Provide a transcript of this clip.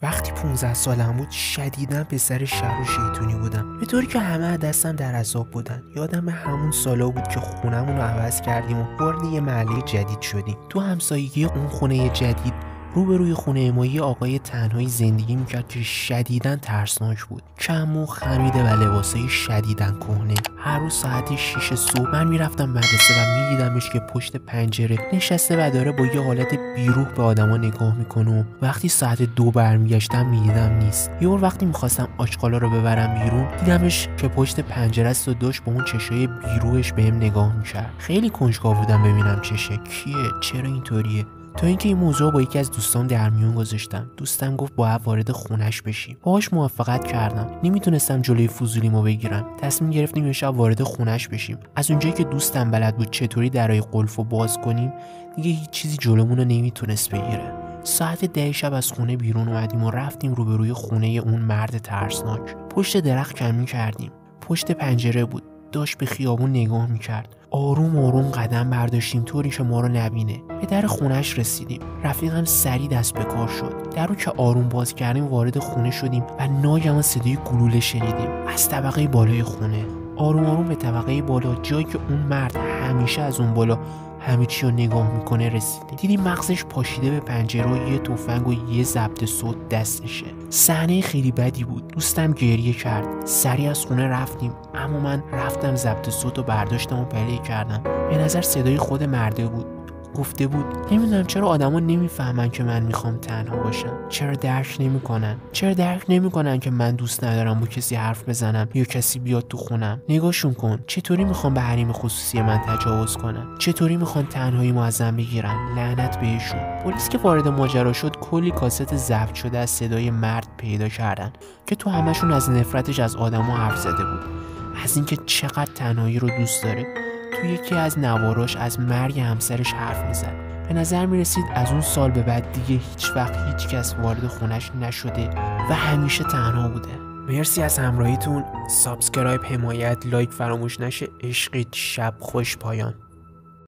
وقتی 15 سالم بود شدیداً پسر شر و شیطونی بودم، به طوری که همه دستم در عذاب بودن. یادم همون سالا بود که خونمون رو عوض کردیم و وارد یه محله جدید شدیم. تو همسایگی اون خونه جدید روبروی خونه ما یه آقای تنهایی زندگی میکرد که شدیداً ترسناک بود. کم و خمیده و لباسای شدیداً کهنه. هر روز ساعت 6 صبح من میرفتم مدرسه و میدیدمش که پشت پنجره نشسته و داره با یه حالت بیروح به آدما نگاه میکنه. و وقتی ساعت 2 برمیگشتم میدیدم نیست. یه بار وقتی میخواستم آشغالا رو ببرم بیرون دیدمش که پشت پنجره است و داشت با اون چشای بیروحش بهم نگاه میکرد. خیلی کنجکاو بودم ببینم چشه کیه، چرا اینطوریه. تا اینکه این موضوع با یکی از دوستان در میون گذاشتم. دوستم گفت باید وارد خونش بشیم. باهاش موافقت کردم. نمیتونستم جلوی فضولیمو بگیرم. تصمیم گرفتیم یه شب وارد خونش بشیم. از اونجایی که دوستم بلد بود چطوری درای قلفو باز کنیم، دیگه هیچ چیزی جلومون رو نمیتونست بگیره. ساعت 10 شب از خونه بیرون اومدیم و رفتیم روبروی خونه اون مرد ترسناک. پشت درخت کمی کردیم. پشت پنجره بود. داشت به خیابون نگاه میکرد. آروم آروم قدم برداشتیم طوری که ما رو نبینه. به در خونش رسیدیم. رفیقم سریع دست به کار شد. در رو که آروم باز کردیم وارد خونه شدیم و ناگهان صدای گلوله شنیدیم از طبقه بالای خونه. آروم آروم به طبقه بالا، جایی که اون مرد همیشه از اون بالا همه چی رو نگاه میکنه، رسیدیم. دیدیم مغزش پاشیده به پنجره و یه تفنگ و یه ضبط صوت دستشه. صحنه خیلی بدی بود. دوستم گریه کرد. سریع از خونه رفتیم، اما من رفتم ضبط صوت رو برداشتم و پلی کردم. به نظر صدای خود مرده بود. گفته بود نمیدونم چرا آدما نمیفهمن که من میخوام تنها باشم. چرا درک نمیکنن که من دوست ندارم با کسی حرف بزنم یا کسی بیاد تو خونم. نگاهشون کن چطوری میخوام به حریم خصوصی من تجاوز کنن، چطوری میخوان تنهاییمو ازم بگیرن. لعنت بهشون. پلیس که وارد ماجرا شد کلی کاست ضبط شده از صدای مرد پیدا کردن که تو همشون از نفرتش از آدما حرف زده بود، از اینکه چقدر تنهایی رو دوست داره. تو یکی از نواراش از مرگ همسرش حرف میزد. به نظر میرسید از اون سال به بعد دیگه هیچ وقت هیچ کس وارد خونش نشده و همیشه تنها بوده. مرسی از همراهیتون. سابسکرایب، حمایت، لایک فراموش نشه. عشقید. شب خوش پایان.